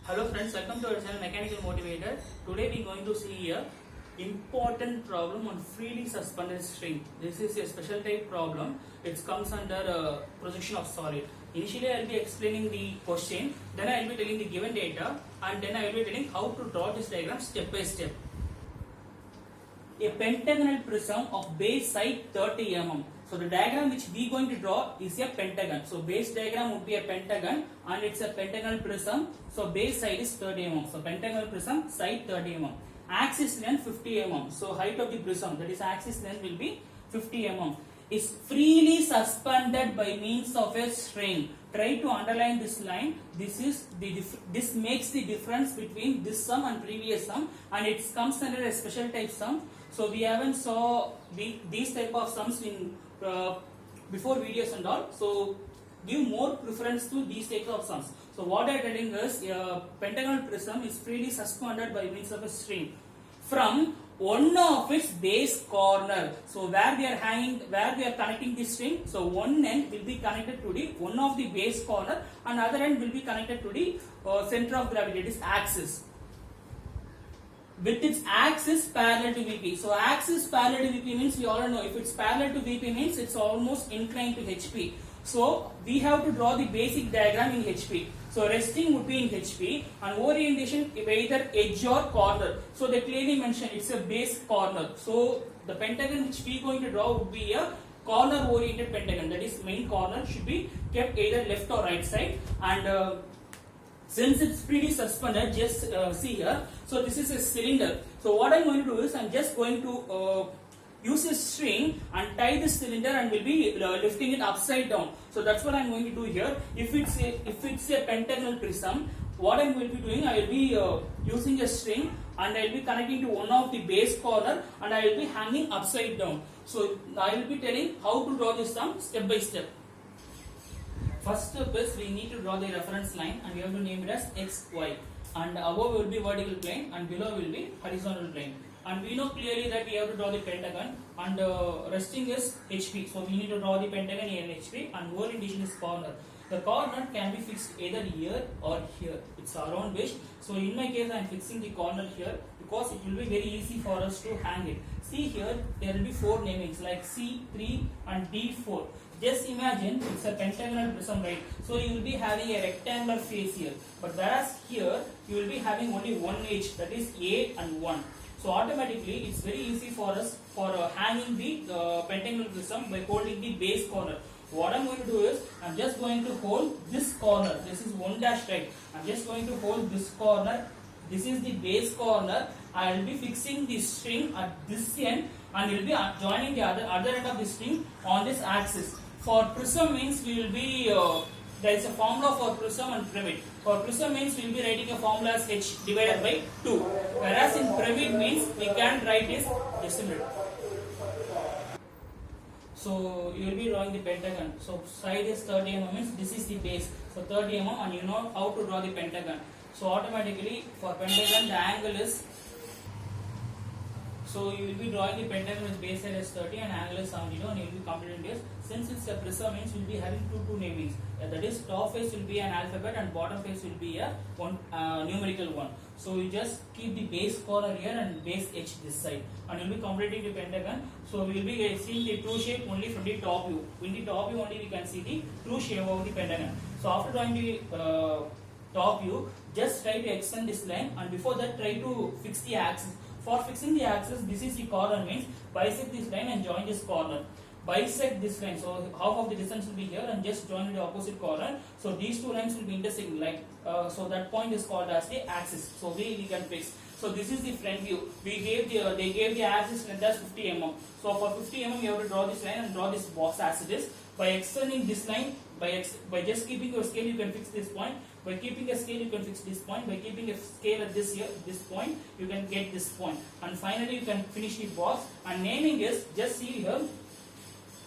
Hello friends, welcome to our channel Mechanical Motivator. Today we are going to see a important problem on freely suspended string. This is a special type problem. It comes under projection of solid. Initially I will be explaining the question, then I will be telling the given data, and then I will be telling how to draw this diagram step by step. A pentagonal prism of base side 30 mm. So the diagram which we are going to draw is a pentagon. So base diagram would be a pentagon and it's a pentagonal prism. So base side is 30 mm. So pentagonal prism side 30 mm. Axis length 50 mm. So height of the prism, that is axis length, will be 50 mm. Is freely suspended by means of a string. Try to underline this line. This makes the difference between this sum and previous sum, and it comes under a special type sum. So we haven't saw these type of sums in before videos and all. So give more preference to these types of sums. So what I am telling is, pentagonal prism is freely suspended by means of a string from one of its base corner. So where we are connecting this string, so one end will be connected to the one of the base corner and other end will be connected to the center of gravity, that is axis, with its axis parallel to VP. So axis parallel to VP means we all know if it's parallel to VP means it's almost inclined to HP. So we have to draw the basic diagram in HP. So resting would be in HP and orientation either edge or corner. So they clearly mention it's a base corner. So the pentagon which we are going to draw would be a corner oriented pentagon. That is, main corner should be kept either left or right side, and since it's pretty suspended, just see here. So this is a cylinder. So what I'm going to do is I'm just going to use a string and tie this cylinder and will be lifting it upside down. So that's what I'm going to do here. If it's a pentagonal prism, what I'm going to be doing, I will be using a string and I will be connecting to one of the base corner and I will be hanging upside down. So I will be telling how to draw this sum step by step. First step is we need to draw the reference line and we have to name it as XY, and above will be vertical plane and below will be horizontal plane. And we know clearly that we have to draw the pentagon, and resting is HP. So we need to draw the pentagon in HP and orientation is corner. The corner can be fixed either here or here. It's our own wish. So in my case I am fixing the corner here because it will be very easy for us to hang it. See here, there will be 4 namings like C3 and D4. Just imagine it's a pentagonal prism, right? So you will be having a rectangular face here, but whereas here you will be having only one edge, that is A and 1. So automatically it's very easy for us for hanging the pentagonal prism by holding the base corner. What I'm going to do is I'm just going to hold this corner. This is 1 dash, right? I'm just going to hold this corner. This is the base corner. I will be fixing the string at this end and will be joining the other end of the string on this axis. For prism means we will be there is a formula for prism and pyramid. For prism means we will be writing a formula as h divided by 2. Whereas in pyramid means we can write this decimal. So you will be drawing the pentagon. So side is 30 mm means this is the base. So 30 mm, and you know how to draw the pentagon. So automatically for pentagon the angle is, so you will be drawing the pentagon with base side as 30 and angle is 72 and you will be completing this. Since it's a prism means we will be having two namings. That is, top face will be an alphabet and bottom face will be a numerical one. So you just keep the base corner here and base H this side and you will be completing the pentagon. So we will be seeing the true shape only from the top view. In the top view only we can see the true shape of the pentagon. So after drawing the top view, just try to extend this line, and before that try to fix the axis. For fixing the axis, this is the corner means bisect this line and join this corner. Bisect this line, so half of the distance will be here and just join the opposite corner. So these two lines will be intersecting, like so that point is called as the axis. So we can fix. So this is the front view. They gave the axis length as 50 mm. So for 50 mm you have to draw this line and draw this box as it is. By extending this line, by just keeping your scale you can fix this point. By keeping a scale you can fix this point. By keeping a scale at this point you can get this point. And finally you can finish the box. And naming is, just see here.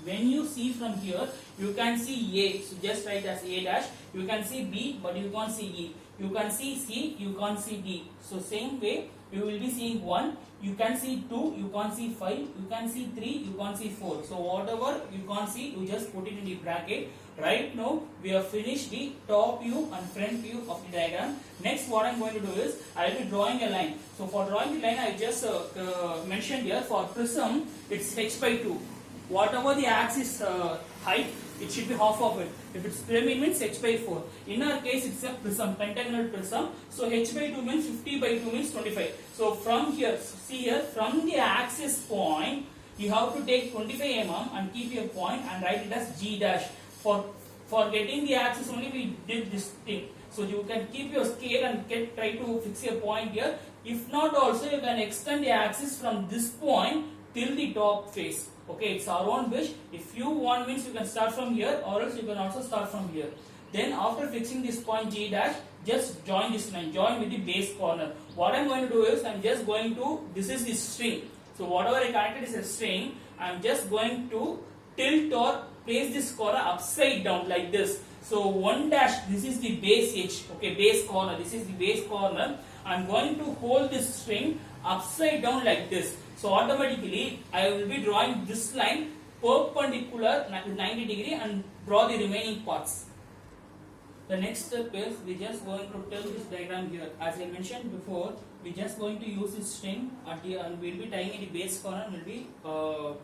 When you see from here, you can see A, so just write as A dash. You can see B, but you can't see E. You can see C, you can't see D. So same way, you will be seeing 1, you can see 2, you can't see 5, you can see 3, you can't see 4. So whatever you can't see, you just put it in the bracket Right now we have finished the top view and front view of the diagram. Next what I am going to do is I will be drawing a line. So for drawing the line I just mentioned here, for prism it's h by 2. Whatever the axis height, it should be half of it. If it's pyramid means h by 4. In our case it's a prism, pentagonal prism. So h by 2 means 50 by 2 means 25. So from here, see here, from the axis point you have to take 25 mm and keep your point and write it as G dash. For getting the axis only we did this thing. So you can keep your scale and try to fix your point here. If not also you can extend the axis from this point till the top face. Okay, it's our own wish. If you want means you can start from here, or else you can also start from here. Then after fixing this point G dash, just join this line, join with the base corner. What I'm going to do is I'm just going to, this is the string. So whatever I connected is a string. I'm just going to tilt or place this corner upside down like this. So 1 dash, this is the base edge, okay, base corner, this is the base corner. I'm going to hold this string upside down like this. So automatically I will be drawing this line perpendicular 90 degree and draw the remaining parts. The next step is we just going to tell this diagram here. As I mentioned before, we just going to use this string at here and we'll be tying in the base corner and we'll be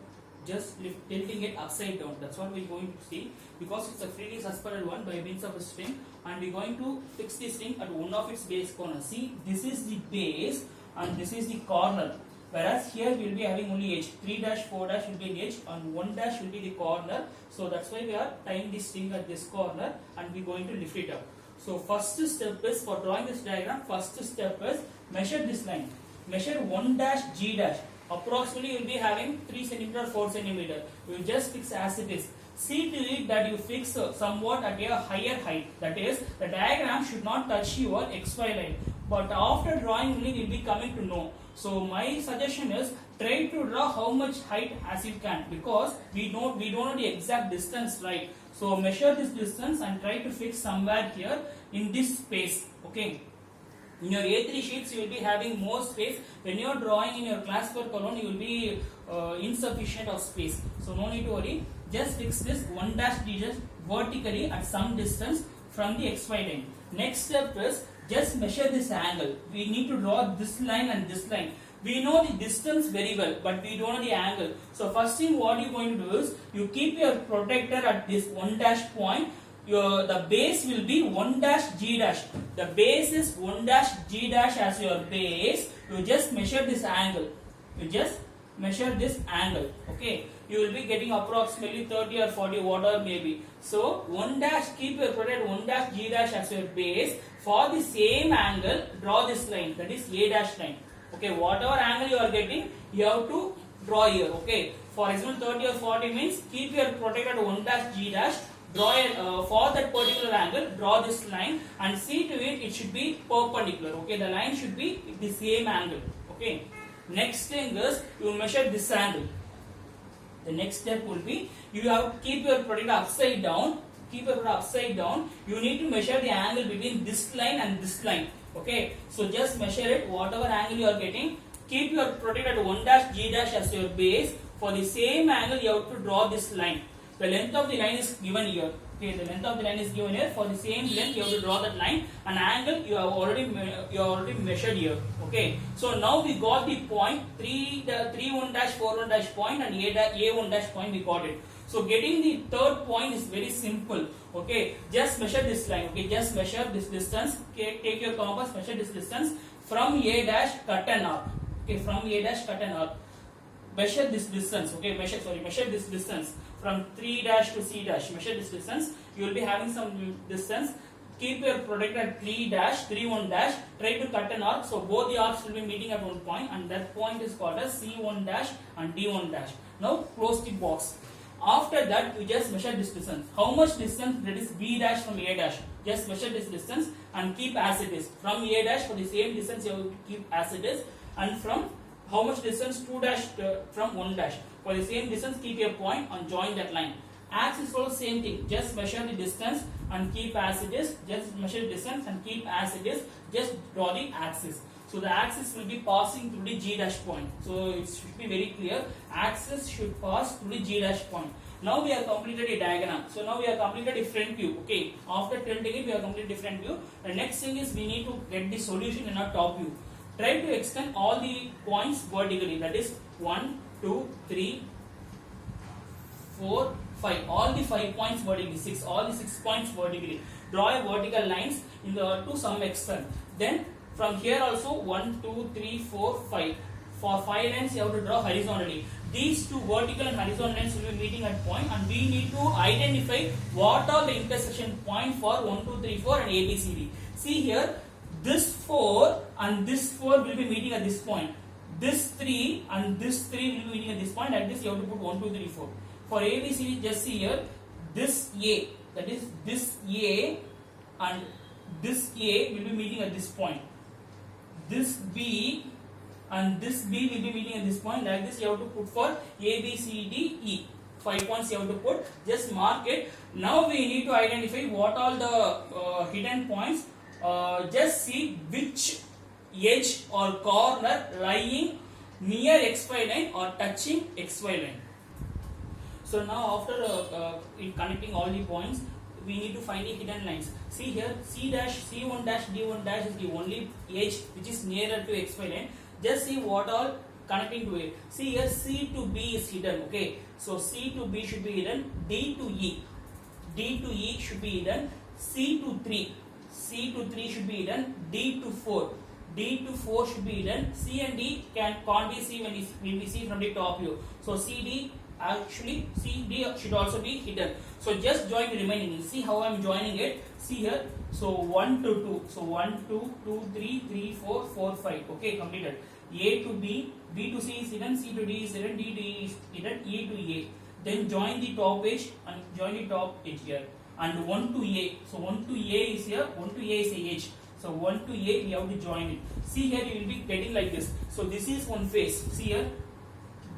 just tilting it upside down. That's what we're going to see, because it's a freely suspended one by means of a string, and we're going to fix this string at one of its base corner. See, this is the base and this is the corner, whereas here we'll be having only edge. 3 dash 4 dash will be the edge and 1 dash will be the corner. So that's why we are tying this string at this corner and we're going to lift it up. So first step is, for drawing this diagram, first step is measure this line. Measure 1 dash G dash. Approximately you will be having 3 cm 4 cm. You will just fix as it is. See to it that you fix somewhat at a higher height. That is, the diagram should not touch your XY line. But after drawing only you will be coming to know. So my suggestion is try to draw how much height as you can, because we don't know the exact distance, right? So measure this distance and try to fix somewhere here in this space. Okay. In your A3 sheets, you will be having more space. When you are drawing in your class work alone, you will be insufficient of space. So no need to worry. Just fix this 1 dash D dash vertically at some distance from the XY line. Next step is just measure this angle. We need to draw this line and this line. We know the distance very well, but we don't know the angle. So first thing what you are going to do is you keep your protector at this 1 dash point. The base will be 1 dash G dash. The base is 1 dash G dash as your base. You just measure this angle. You just measure this angle. Okay. You will be getting approximately 30 or 40, whatever maybe. So 1 dash, keep your protector 1 dash G dash as your base. For the same angle, draw this line. That is A dash line. Okay. Whatever angle you are getting, you have to draw here. Okay. For example, 30 or 40 means keep your protector at 1 dash G dash. Draw it for that particular angle, draw this line and see to it, it should be perpendicular. Okay, the line should be the same angle. Okay, next thing is you will measure this angle. The next step will be you have to keep your protector upside down. Keep your protector upside down. You need to measure the angle between this line and this line. Okay, so just measure it, whatever angle you are getting. Keep your protector at 1 dash G dash as your base. For the same angle, you have to draw this line. The length of the line is given here. Okay, the length of the line is given here. For the same length, you have to draw that line. An angle you have already measured here. Okay, so now we got the point 3 1 dash 4 1 dash point and A 1 dash point. We got it. So getting the third point is very simple. Okay, just measure this line. Okay, just measure this distance. Okay, take your compass, measure this distance from A dash, cut an arc. Okay, from A dash, cut an arc. Measure this distance. Okay, measure this distance from 3 dash to C dash. Measure this distance. You will be having some distance. Keep your protector at 3 dash, 3 1 dash. Try to cut an arc. So both the arcs will be meeting at one point, and that point is called as C1 dash and D1 dash. Now close the box. After that, you just measure this distance. How much distance? That is B dash from A dash. Just measure this distance and keep as it is. From A dash, for the same distance, you have to keep as it is, and from how much distance? 2 dash from 1 dash. For the same distance, keep your point and join that line. Axis also same thing. Just measure the distance and keep as it is. Just measure the distance and keep as it is. Just draw the axis. So the axis will be passing through the G dash point. So it should be very clear. Axis should pass through the G dash point. Now we have completed a diagram. So now we have completed a front view. Okay. After tilting it, we have completed a front view. The next thing is we need to get the solution in our top view. Try to extend all the points vertically. That is 1, 2, 3, 4, 5. All the 5 points vertically. 6. All the 6 points vertically. Draw a vertical lines in the to some extent. Then from here also 1, 2, 3, 4, 5. For 5 lines you have to draw horizontally. These two vertical and horizontal lines will be meeting at point, and we need to identify what are the intersection point for 1, 2, 3, 4 and A, B, C, D. See here, this 4 and this 4 will be meeting at this point. This 3 and this 3 will be meeting at this point. Like this you have to put 1, 2, 3, 4. For A, B, C, D, just see here, this A, that is this A and this A will be meeting at this point. This B and this B will be meeting at this point. Like this you have to put for A, B, C, D, E. 5 points you have to put. Just mark it. Now we need to identify what all the hidden points. Just see which edge or corner lying near XY line or touching XY line. So now after connecting all the points, we need to find the hidden lines. See here, C dash, C1 dash, D1 dash is the only edge which is nearer to XY line. Just see what all connecting to it. See here, C to B is hidden. Okay, so C to B should be hidden. D to E, D to E should be hidden. C to 3, C to 3 should be hidden. D to 4, D to 4 should be hidden. C and D can't be seen when we see from the top view. So CD actually CD should also be hidden. So just join the remaining. See how I am joining it. See here. So 1 to 2. So 1, 2, 2, 3, 3, 4, 4, 5. Okay, completed. A to B, B to C is hidden, C to D is hidden, D to E is hidden, E to A. Then join the top edge and join the top edge here. And 1 to A. So 1 to A is here, 1 to A is a edge. So 1 to A we have to join it. See here you will be getting like this. So this is one face. See here.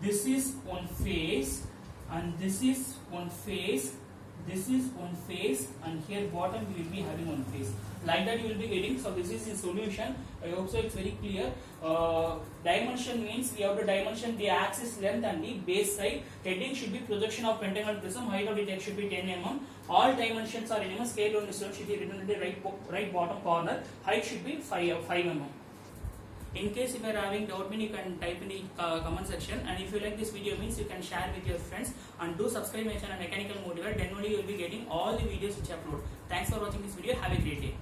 This is one face and this is one face. This is one face and here bottom we will be having one face. Like that you will be getting. So this is the solution. I hope so it's very clear. Dimension means we have to dimension the axis length and the base side. Heading should be projection of pentagonal prism. Height of the text should be 10 mm. All dimensions are in mm. Scale on the stone should be written in the right bottom corner. Height should be 5 mm. In case if you are having doubt, you can type in the comment section, and if you like this video means you can share with your friends, and do subscribe my channel Mechanical Motivator. Then only you will be getting all the videos which I upload. Thanks for watching this video. Have a great day.